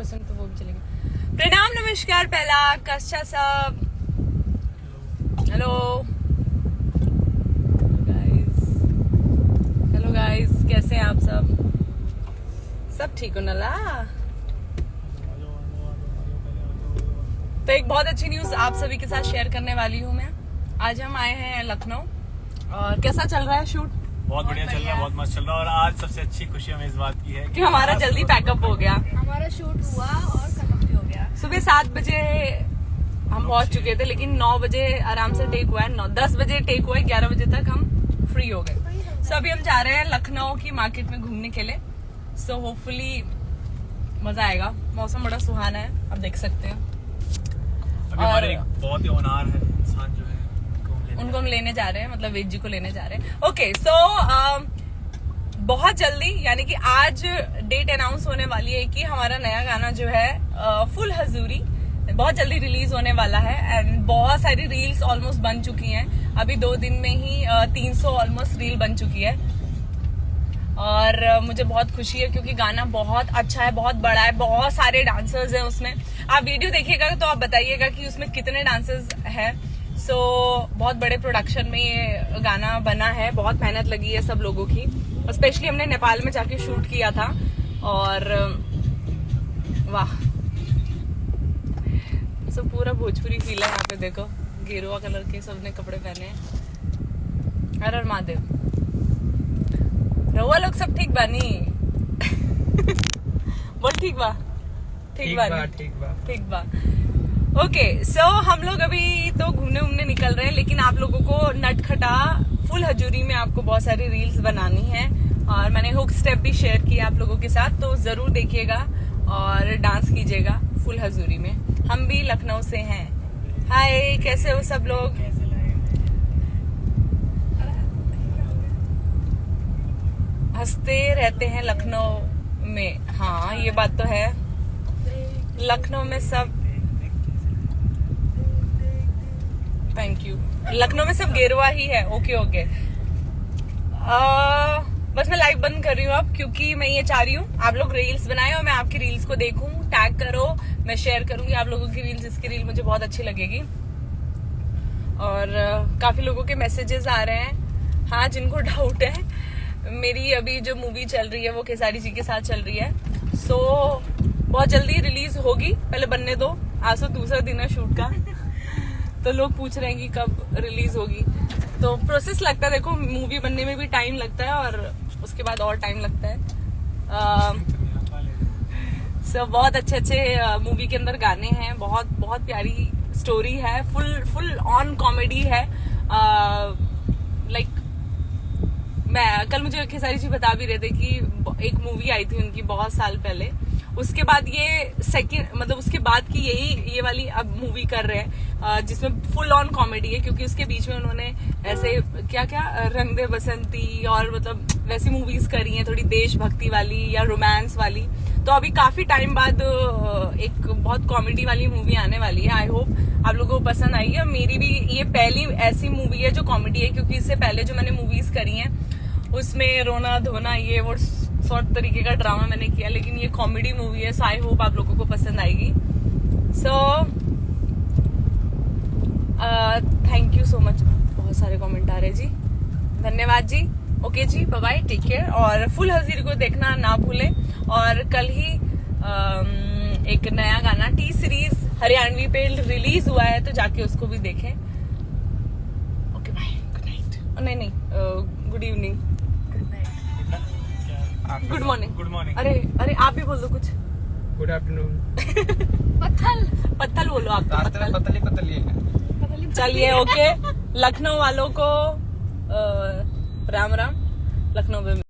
पसंद तो वो भी चलेगा। प्रणाम नमस्कार पहला कश्चा सब, हेलो गाइस, कैसे हैं आप सब ठीक हो नला? तो एक बहुत अच्छी न्यूज आप सभी के साथ शेयर करने वाली हूँ मैं। आज हम आए हैं लखनऊ और कैसा चल रहा है शूट? बहुत बढ़िया चल रहा है, बहुत मस्त चल रहा है। और आज सबसे अच्छी खुशी हमें इस बात की है कि हमारा जल्दी पैकअप हो गया, हमारा शूट हुआ और खत्म भी हो गया। सुबह 7 बजे हम पहुंच चुके थे, लेकिन 9 बजे आराम से टेक हुआ है, 10 बजे टेक हुआ है, 11 बजे तक हम फ्री हो गए। सो अभी हम जा रहे हैं लखनऊ की मार्केट में घूमने के लिए। सो होपफुली मजा आएगा, मौसम बड़ा सुहाना है, आप देख सकते हैं। अभी हमारे एक बहुत ही होनहार है इंसान जो है उनको हम लेने जा रहे हैं, मतलब वेद जी को लेने जा रहे हैं। ओके सो बहुत जल्दी, यानी कि आज डेट अनाउंस होने वाली है कि हमारा नया गाना जो है फुल हजूरी बहुत जल्दी रिलीज होने वाला है। एंड बहुत सारी रील्स ऑलमोस्ट बन चुकी हैं, अभी 2 दिन में ही 300 ऑलमोस्ट रील बन चुकी है। और मुझे बहुत खुशी है क्योंकि गाना बहुत अच्छा है, बहुत बड़ा है, बहुत सारे डांसर्स हैं उसमें। आप वीडियो देखिएगा तो आप बताइएगा कि उसमें कितने डांसर्स हैं। सो बहुत बड़े प्रोडक्शन में ये गाना बना है, बहुत मेहनत लगी है सब लोगों की। स्पेशली हमने नेपाल में जाके शूट किया था और वाह, सब पूरा भोजपुरी फील है यहाँ पे। देखो गेरुआ कलर के सबने कपड़े पहने हैं। हर हर महादेव। रहुआ लोग सब ठीक बानी? बोल ठीक बा, ठीक बा। ओके सो हम लोग अभी तो घूमने निकल रहे हैं, लेकिन आप लोगों को नटखटा फुल हजूरी में आपको बहुत सारी रील्स बनानी है और मैंने हुक स्टेप भी शेयर किया आप लोगों के साथ, तो जरूर देखिएगा और डांस कीजिएगा फुल हजूरी में। हम भी लखनऊ से हैं। हाय, कैसे हो सब लोग? हंसते रहते हैं लखनऊ में, हाँ ये बात तो है। लखनऊ में सब, थैंक यू, लखनऊ में सब गेरुआ ही है। ओके बस मैं लाइव बंद कर रही हूँ अब, क्योंकि मैं ये चाह रही हूँ आप लोग रील्स बनाए और मैं आपकी रील्स को देखूं, टैग करो, मैं शेयर करूंगी आप लोगों की रील्स। इसकी रील मुझे बहुत अच्छी लगेगी और काफी लोगों के मैसेजेस आ रहे हैं। हाँ, जिनको डाउट है, मेरी अभी जो मूवी चल रही है वो खेसारी जी के साथ चल रही है। सो बहुत जल्दी रिलीज होगी, पहले बनने दो। आज तो दूसरा दिन है शूट का, तो लोग पूछ रहे हैं कि कब रिलीज होगी। तो प्रोसेस लगता है, देखो मूवी बनने में भी टाइम लगता है और उसके बाद और टाइम लगता है। सो बहुत अच्छे मूवी के अंदर गाने हैं, बहुत प्यारी स्टोरी है, फुल ऑन कॉमेडी है। लाइक मैं कल, मुझे खेसारी जी बता भी रहे थे कि एक मूवी आई थी उनकी बहुत साल पहले, उसके बाद ये सेकंड, मतलब उसके बाद की ये वाली अब मूवी कर रहे हैं जिसमें फुल ऑन कॉमेडी है, क्योंकि उसके बीच में उन्होंने ऐसे क्या रंग दे बसंती और मतलब वैसी मूवीज करी हैं, थोड़ी देशभक्ति वाली या रोमांस वाली। तो अभी काफी टाइम बाद एक बहुत कॉमेडी वाली मूवी आने वाली है। आई होप आप लोगों को पसंद आएगी। और मेरी भी ये पहली ऐसी मूवी है जो कॉमेडी है, क्योंकि इससे पहले जो मैंने मूवीज करी हैं उसमें रोना धोना ये वो सॉर्ट तरीके का ड्रामा मैंने किया, लेकिन ये कॉमेडी मूवी है। सो आई होप आप लोगों को पसंद आएगी। So thank you so much, बहुत सारे कमेंट आ रहे जी, धन्यवाद जी। ओके जी, बाय बाय, टेक केयर। और फुल हजीर को देखना ना भूलें। और कल ही एक नया गाना टी सीरीज हरियाणवी पे रिलीज हुआ है, तो जाके उसको भी देखें। Okay bye, good night. नहीं गुड इवनिंग, गुड मॉर्निंग। अरे आप भी बोल दो कुछ। Good afternoon. पत्थल बोलो आप तो। पतली है। चलिए ओके, लखनऊ वालों को राम राम। लखनऊ में